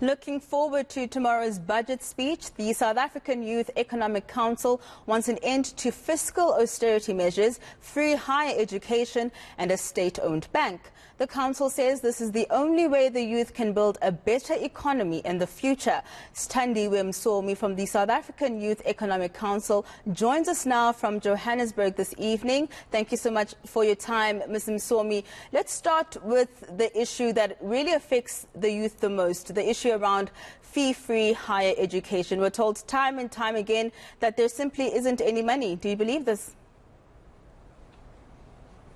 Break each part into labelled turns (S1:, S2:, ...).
S1: Looking forward to tomorrow's budget speech, the South African Youth Economic Council wants an end to fiscal austerity measures, free higher education and a state-owned bank. The council says this is the only way the youth can build a better economy in the future. Standi Wemsomi from the South African Youth Economic Council joins us now from Johannesburg this evening. Thank you so much for your time, Ms. Msomi. Let's start with the issue that really affects the youth the most, the issue around fee-free higher education. We're told time and time again that there simply isn't any money. Do you believe this?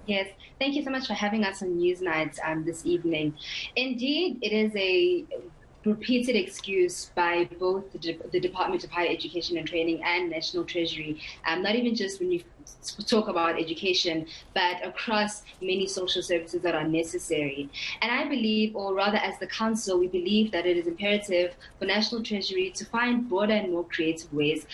S2: Yes, thank you so much for having us on Newsnight this evening. Indeed, it is a repeated excuse by both the Department of Higher Education and Training and National Treasury, not even just when you talk about education, but across many social services that are necessary. And I believe, or rather as the Council, we believe that it is imperative for National Treasury to find broader and more creative ways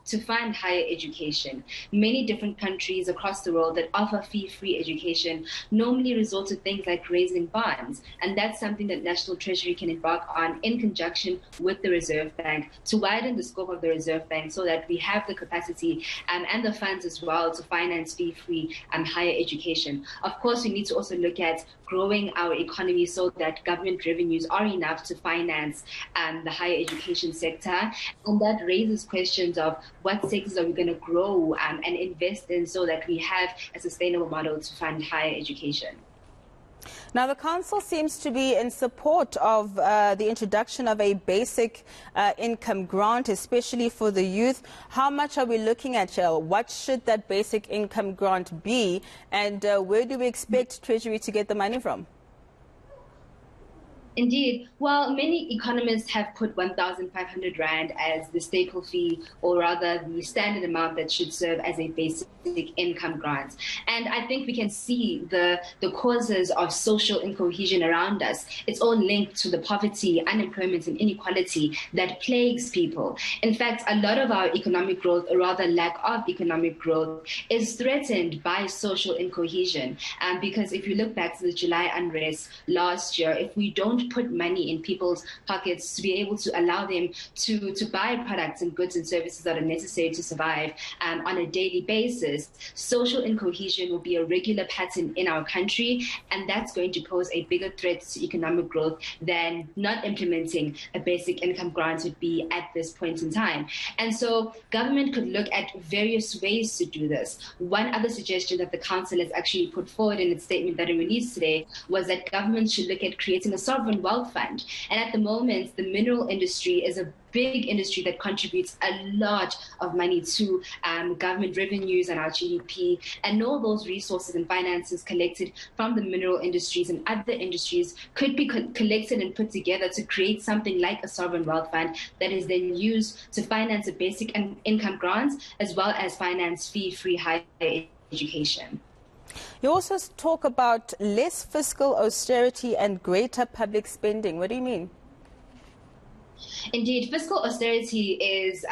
S2: to fund higher education. Many different countries across the world that offer fee-free education normally resort to things like raising bonds, and that's something that National Treasury can embark on in conjunction with the Reserve Bank to widen the scope of the Reserve Bank so that we have the capacity and the funds as well to finance fee-free higher education. Of course, we need to also look at growing our economy so that government revenues are enough to finance the higher education sector. And that raises questions of what sectors are we going to grow and invest in so that we have a sustainable model to fund higher education.
S1: Now, the Council seems to be in support of the introduction of a basic income grant, especially for the youth. How much are we looking at here? What should that basic income grant be? And where do we expect Treasury to get the money from?
S2: Indeed. Well, many economists have put 1,500 Rand as the staple fee, or rather the standard amount that should serve as a basic income grant. And I think we can see the causes of social incohesion around us. It's all linked to the poverty, unemployment, and inequality that plagues people. In fact, a lot of our economic growth, or rather lack of economic growth, is threatened by social incohesion. Because if you look back to the July unrest last year, if we don't put money in people's pockets to be able to allow them to buy products and goods and services that are necessary to survive on a daily basis, social incohesion will be a regular pattern in our country, and that's going to pose a bigger threat to economic growth than not implementing a basic income grant would be at this point in time. And so government could look at various ways to do this. One other suggestion that the Council has actually put forward in its statement that it released today was that government should look at creating a sovereign wealth fund. And at the moment, the mineral industry is a big industry that contributes a lot of money to government revenues and our GDP. And all those resources and finances collected from the mineral industries and other industries could be collected and put together to create something like a sovereign wealth fund that is then used to finance a basic income grant as well as finance fee-free higher education.
S1: You also talk about less fiscal austerity and greater public spending. What do you mean?
S2: Indeed, fiscal austerity is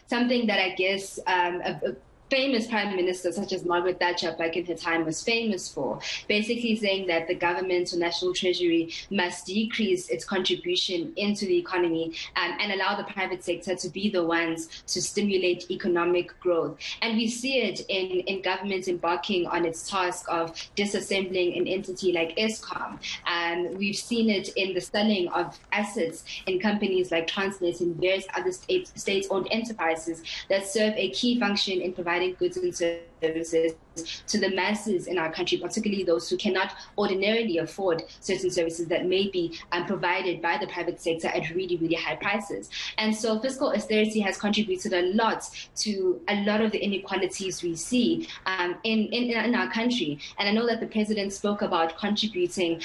S2: something that I guess a famous prime minister such as Margaret Thatcher back in her time was famous for, basically saying that the government or National Treasury must decrease its contribution into the economy and allow the private sector to be the ones to stimulate economic growth. And we see it in government embarking on its task of disassembling an entity like Eskom. We've seen it in the selling of assets in companies like Transnet and various other state-owned enterprises that serve a key function in providing goods and services to the masses in our country, particularly those who cannot ordinarily afford certain services that may be provided by the private sector at really, really high prices. And so fiscal austerity has contributed a lot to a lot of the inequalities we see in our country. And I know that the president spoke about contributing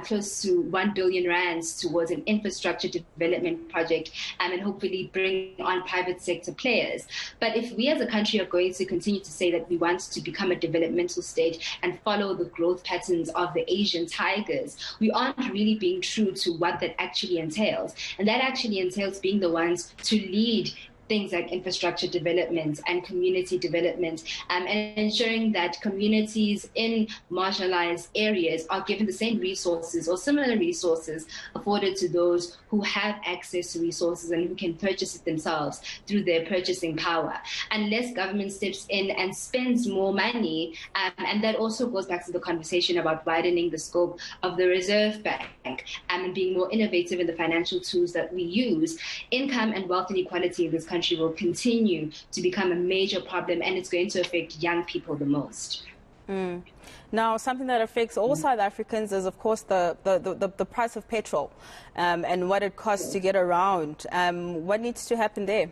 S2: close to 1 billion rands towards an infrastructure development project and hopefully bring on private sector players. But if we as a country are going to continue to say that we want to become a developmental state and follow the growth patterns of the Asian tigers, we aren't really being true to what that actually entails. And that actually entails being the ones to lead things like infrastructure development and community development, and ensuring that communities in marginalized areas are given the same resources or similar resources afforded to those who have access to resources and who can purchase it themselves through their purchasing power. Unless government steps in and spends more money, and that also goes back to the conversation about widening the scope of the Reserve Bank and being more innovative in the financial tools that we use, income and wealth inequality in this country will continue to become a major problem, and it's going to affect young people the most.
S1: Now, something that affects all South Africans is, of course, the price of petrol and what it costs to get around. What needs to happen there?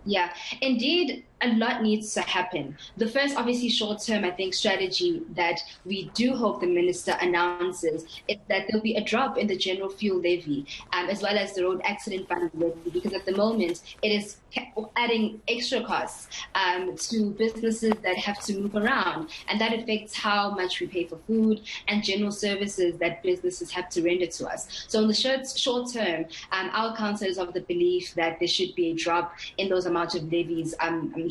S2: Yeah, indeed, a lot needs to happen. The first, obviously, short-term, I think, strategy that we do hope the minister announces is that there'll be a drop in the general fuel levy, as well as the road accident fund levy, because at the moment it is adding extra costs to businesses that have to move around, and that affects how much we pay for food and general services that businesses have to render to us. So in the short term, our council is of the belief that there should be a drop in those amounts of levies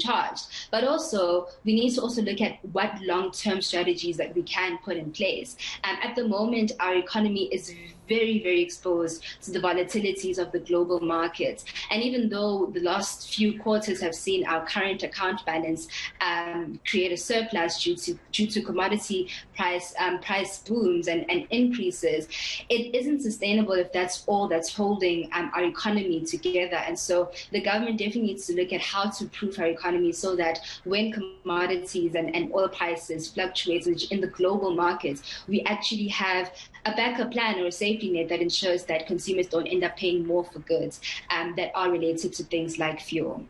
S2: charged. But also, we need to also look at what long-term strategies that we can put in place. At the moment, our economy is very, very exposed to the volatilities of the global markets. And even though the last few quarters have seen our current account balance create a surplus due to commodity price booms and increases, it isn't sustainable if that's all that's holding our economy together. And so the government definitely needs to look at how to improve our economy so that when commodities and oil prices fluctuate in the global markets, we actually have a backup plan or a safety net that ensures that consumers don't end up paying more for goods that are related to things like fuel.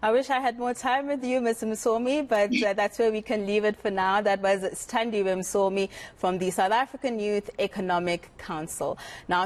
S1: I wish I had more time with you, Ms. Msomi, but that's where we can leave it for now. That was Standiwe Msomi from the South African Youth Economic Council. Now,